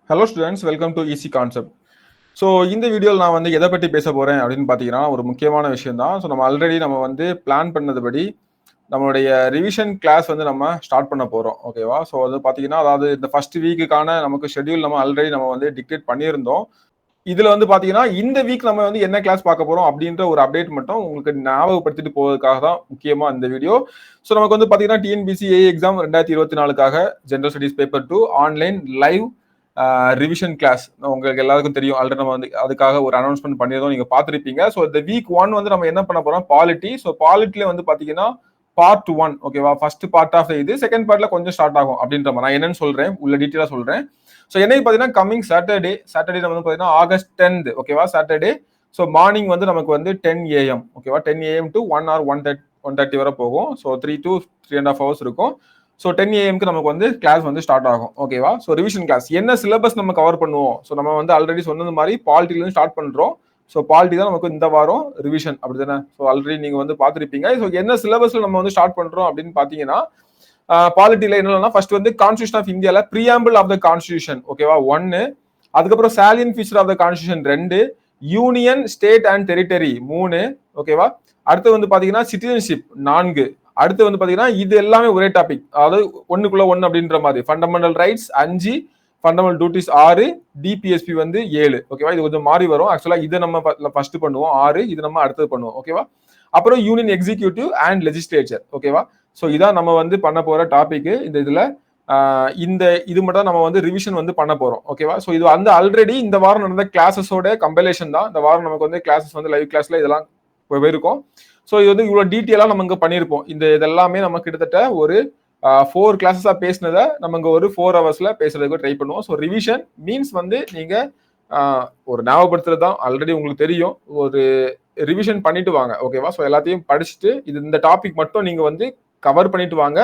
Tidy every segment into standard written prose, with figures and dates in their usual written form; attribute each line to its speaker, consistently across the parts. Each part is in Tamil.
Speaker 1: Hello students, welcome to easy concept. So இந்த வீடியோவில் நான் வந்து எதை பற்றி பேச போகிறேன் அப்படின்னு பார்த்தீங்கன்னா, ஒரு முக்கியமான விஷயம் தான். ஸோ நம்ம ஆல்ரெடி பிளான் பண்ணதுபடி நம்மளுடைய ரிவிஷன் கிளாஸ் வந்து நம்ம ஸ்டார்ட் பண்ண போகிறோம். ஓகேவா? ஸோ அது பார்த்தீங்கன்னா, அதாவது இந்த ஃபர்ஸ்ட் வீக்குக்கான நமக்கு ஷெட்யூல் நம்ம ஆல்ரெடி வந்து டிக்டேட் பண்ணியிருந்தோம். இதில் வந்து பார்த்தீங்கன்னா, இந்த வீக் நம்ம வந்து என்ன கிளாஸ் பார்க்க போகிறோம் அப்படின்ற ஒரு அப்டேட் மட்டும் உங்களுக்கு ஞாபகப்படுத்திட்டு போவதற்காக தான் முக்கியமாக இந்த வீடியோ. ஸோ நமக்கு வந்து பார்த்தீங்கன்னா, டிஎன்பிசி ஏ எக்ஸாம் 2024க்காக general studies paper 2 online live revision class உங்களுக்கு எல்லாருக்கும் தெரியும். ஆல்ரெடி நம்ம வந்து அதுக்காக ஒரு அனௌன்ஸ்மெண்ட் பண்ணியிருந்தோம், நீங்க பார்த்துருப்பீங்க. ஸோ இந்த வீக் 1 வந்து நம்ம என்ன பண்ண போறோம், பாலிட்டி. ஸோ பாலிட்டில வந்து பாத்தீங்கன்னா பார்ட் 1, ஓகேவா? ஃபர்ஸ்ட் பார்ட் ஆஃப் இது, செகண்ட் பார்ட்ல கொஞ்சம் ஸ்டார்ட் ஆகும் அப்படின்ற மாதிரி நான் என்னன்னு சொல்றேன், உள்ள டீட்டெயிலா சொல்றேன். ஸோ என்னைக்கு பாத்தீங்கன்னா கம்மிங் சாட்டர்டே நம்ம வந்து பாத்தீங்கன்னா ஆகஸ்ட் 10th, ஓகேவா? சாட்டர்டே. ஸோ மார்னிங் வந்து நமக்கு வந்து 10 AM, ஓகேவா? 10 AM டு 1 or 1:30 வரை போகும். ஸோ 3 to 3.5 hours இருக்கும். ஸோ 10 AM நமக்கு வந்து கிளாஸ் வந்து ஸ்டார்ட் ஆகும், ஓகேவா? ஸோ ரிவிஷன் கிளாஸ் என்ன சிலபஸ் நம்ம கவர் பண்ணுவோம். ஸோ நம்ம வந்து ஆல்ரெடி சொன்னது மாதிரி பாலிட்டிலேருந்து ஸ்டார்ட் பண்றோம். ஸோ பாலிட்டி தான் நமக்கு இந்த வாரம் ரிவிஷன், அப்படி தானே? ஸோ ஆல்ரெடி நீங்க வந்து பார்த்துருப்பீங்க. ஸோ என்ன சிலபஸ்ல நம்ம வந்து ஸ்டார்ட் பண்றோம் அப்படின்னு பாத்தீங்கன்னா, பாலிட்டில என்னன்னா ஃபர்ஸ்ட் வந்து கான்ஸ்டியூஷன் ஆஃப் இந்தியால பிரியாம்பிள் ஆஃப் த கான்ஸ்டியூஷன், ஓகேவா? 1. அதுக்கப்புறம் salient feature of the constitution 2. Union, state and territory 3, ஓகேவா? அடுத்து வந்து பாத்தீங்கன்னா சிட்டிசன்ஷிப் 4. அடுத்து வந்து பாத்தீங்கன்னா இது எல்லாமே ஒரே டாபிக், அதாவது ஒண்ணுக்குள்ள ஒண்ணு அப்படின்ற மாதிரி. Fundamental rights 5, fundamental duties 6, DPSP வந்து 7, ஓகேவா? இது கொஞ்சம் மாறி வரும். ஆக்சுவலா இதை நம்ம ஃபர்ஸ்ட் பண்ணுவோம் 6, இது நம்ம அடுத்தது பண்ணுவோம், ஓகேவா? அப்புறம் யூனியன் எக்ஸிக்யூட்டிவ் அண்ட் லெஜிஸ்லேச்சர், ஓகேவா? ஸோ இதான் நம்ம வந்து பண்ண போற டாபிக். இந்த இதுல இது மட்டும் நம்ம வந்து ரிவிஷன் வந்து பண்ண போறோம், ஓகேவா? ஸோ இது வந்து ஆல்ரெடி இந்த வாரம் நடந்த கிளாஸஸோட கம்பைலேஷன் தான். இந்த வாரம் நமக்கு வந்து கிளாஸஸ் வந்து லைவ் கிளாஸ்ல இதெல்லாம் போயிருக்கும். ஸோ இது வந்து இவ்வளவு டீட்டெயிலா நம்ம இங்க பண்ணியிருப்போம். இதெல்லாமே நம்ம கிட்டத்தட்ட ஒரு 4 கிளாஸஸா பேசினதை நம்ம இங்க ஒரு 4 hours பேசுறதுக்கு ட்ரை பண்ணுவோம். ஸோ ரிவிஷன் மீன்ஸ் வந்து நீங்க ஒரு ஞாபகப்படுத்துறது தான். ஆல்ரெடி உங்களுக்கு தெரியும், ஒரு ரிவிஷன் பண்ணிட்டு வாங்க, ஓகேவா? ஸோ எல்லாத்தையும் படிச்சுட்டு இந்த டாபிக் மட்டும் நீங்க வந்து கவர் பண்ணிட்டு வாங்க.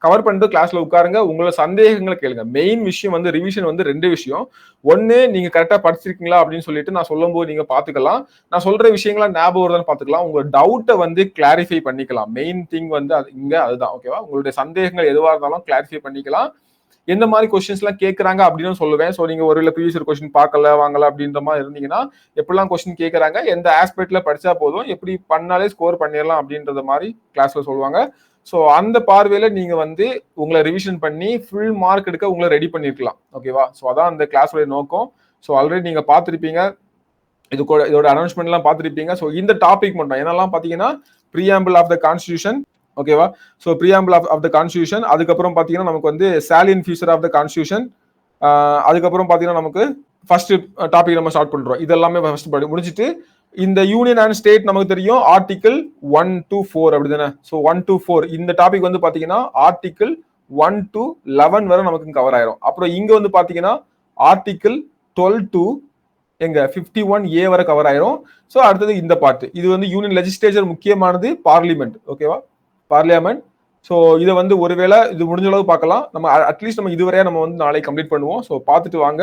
Speaker 1: கவர் பண்ணிட்டு கிளாஸ்ல உட்காருங்க, உங்களோட சந்தேகங்களை கேளுங்க. மெயின் விஷயம் வந்து ரிவிஷன் வந்து 2 விஷயம். ஒன்னு, நீங்க கரெக்டா படிச்சிருக்கீங்களா அப்படின்னு சொல்லிட்டு நான் சொல்லும் போது நீங்க பாத்துக்கலாம். நான் சொல்ற விஷயங்களா ஞாபகம் வருதான்னு பாத்துக்கலாம். உங்க டவுட்டை வந்து கிளாரிஃபை பண்ணிக்கலாம். மெயின் திங் வந்து அதுதான், ஓகேவா? உங்களுடைய சந்தேகங்கள் எதுவா இருந்தாலும் கிளாரிஃபை பண்ணிக்கலாம். எந்த மாதிரி கொஸ்டின்ஸ் எல்லாம் கேட்கறாங்க அப்படின்னு சொல்லுவேன். ஸோ நீங்க ஒரு ப்ரீவியஸ் கொஸ்டின் பார்க்கல வாங்கல அப்படின்ற மாதிரி இருந்தீங்கன்னா, எப்படிலாம் கொஸ்டின் கேட்கறாங்க, எந்த ஆஸ்பெக்ட்ல படிச்சா போதும், எப்படி பண்ணாலே ஸ்கோர் பண்ணிடலாம் அப்படின்றத மாதிரி கிளாஸ்ல சொல்லுவாங்க. ஸோ அந்த பார்வையில நீங்க வந்து உங்களை ரிவிஷன் பண்ணி ஃபுல் மார்க் எடுக்க உங்களை ரெடி பண்ணிருக்கலாம், ஓகேவா? ஸோ அதான் அந்த கிளாஸோட நோக்கம். ஸோ ஆல்ரெடி நீங்க பார்த்துருப்பீங்க, இதோட அனௌன்ஸ்மெண்ட் எல்லாம் பார்த்துருப்பீங்க. ஸோ இந்த டாபிக் மட்டும் என்னெல்லாம் பாத்தீங்கன்னா, பிரியாம்பிள் ஆஃப் த கான்ஸ்டியூஷன், ஓகேவா? So preamble of the constitution, அதுக்கப்புறம் பாத்தீங்கன்னா நமக்கு வந்து salient feature of the constitution, அதுக்கப்புறம் பாத்தீங்கன்னா நமக்கு ஃபர்ஸ்ட் டாபிக் நம்ம ஸ்டார்ட் பண்றோம். இதெல்லாமே ஃபர்ஸ்ட் முடிச்சுட்டு இந்த யூனியன் அண்ட் ஸ்டேட் நமக்கு தெரியும், ஆர்டிகல் 1 to 4, அப்படிதானே? ஸோ 1 to 4 இந்த டாபிக் வந்து பாத்தீங்கன்னா ஆர்டிகல் 1 to 11 வரை நமக்கு கவர் ஆயிரும். அப்புறம் இங்க வந்து பாத்தீங்கன்னா ஆர்டிகல் 12 to 51A வரை கவர் ஆயிரும். ஸோ அடுத்தது இந்த பார்ட், இது வந்து யூனியன் லெஜிஸ்லேச்சர், முக்கியமானது பார்லிமெண்ட், ஓகேவா? பார்லிமெண்ட். ஸோ இதை வந்து ஒருவேளை இது முடிஞ்ச அளவு பார்க்கலாம். நம்ம அட்லீஸ்ட் நம்ம இதுவரையா நம்ம வந்து நாளை கம்ப்ளீட் பண்ணுவோம். ஸோ பார்த்துட்டு வாங்க.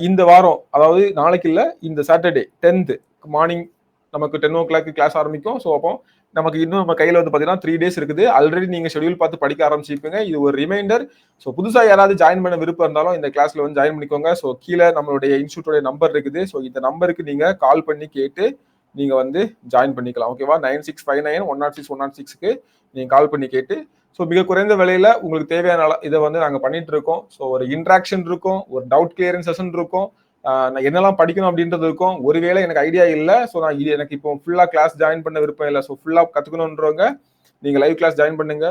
Speaker 1: இந்த வாரம், அதாவது நாளைக்கு இல்லை, இந்த சாட்டர்டே 10th மார்னிங் நமக்கு 10 o'clock கிளாஸ் ஆரம்பிக்கும். ஸோ அப்போ நமக்கு இன்னும் நம்ம கையில வந்து பாத்தீங்கன்னா 3 days இருக்குது. ஆல்ரெடி நீங்க ஷெட்யூல் பார்த்து படிக்க ஆரம்பிச்சிருப்பீங்க. இது ஒரு ரிமைண்டர். ஸோ புதுசா யாராவது ஜாயின் பண்ண விருப்பம் இருந்தாலும் இந்த கிளாஸ்ல வந்து ஜாயின் பண்ணிக்கோங்க. ஸோ கீழே நம்மளுடைய இன்ஸ்டியூட்டோட நம்பர் இருக்குது. ஸோ இந்த நம்பருக்கு நீங்க கால் பண்ணி கேட்டு நீங்க வந்து ஜாயின் பண்ணிக்கலாம், ஓகேவா? 9659-106-106க்கு நீங்க கால் பண்ணி கேட்டு, ஸோ மிக குறைந்த விலையில உங்களுக்கு தேவையான இதை வந்து நாங்க பண்ணிட்டு இருக்கோம். ஸோ ஒரு இன்ட்ராக்ஷன் இருக்கும், ஒரு டவுட் கிளியரிங் செஷன் இருக்கும், நான் என்னெல்லாம் படிக்கணும் அப்படின்றது இருக்கும். ஒருவேளை எனக்கு ஐடியா இல்லை, ஸோ நான் இது எனக்கு இப்போ ஃபுல்லா கிளாஸ் ஜாயின் பண்ண விருப்பம் இல்லை, ஸோ ஃபுல்லா கத்துக்கணுன்றவங்க நீங்க லைவ் கிளாஸ் ஜாயின் பண்ணுங்க.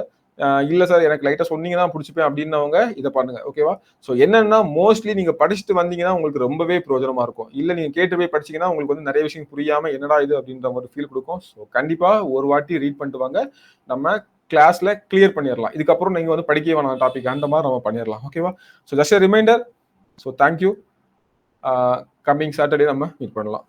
Speaker 1: இல்ல சார் எனக்கு லைட்டா சொன்னீங்கன்னா பிடிச்சிப்பேன் அப்படின்னவங்க இதை பண்ணுங்க, ஓகேவா? ஸோ என்னன்னா மோஸ்ட்லி நீங்க படிச்சுட்டு வந்தீங்கன்னா உங்களுக்கு ரொம்பவே பிரயோஜனமா இருக்கும். இல்ல நீங்க கேட்டு போய் படிச்சீங்கன்னா உங்களுக்கு வந்து நிறைய விஷயம் புரியாம என்னடா இது அப்படின்ற ஒரு ஃபீல் கொடுக்கும். ஸோ கண்டிப்பா ஒரு வாட்டி ரீட் பண்ணிட்டு வாங்க, நம்ம கிளாஸ்ல கிளியர் பண்ணிடலாம். இதுக்கப்புறம் நீங்க வந்து படிக்க வேணாம் டாபிக், அந்த மாதிரி நம்ம பண்ணிடலாம், ஓகேவா? So just reminder. So thank you. Coming Saturday நம்ம மீட் பண்ணலாம்.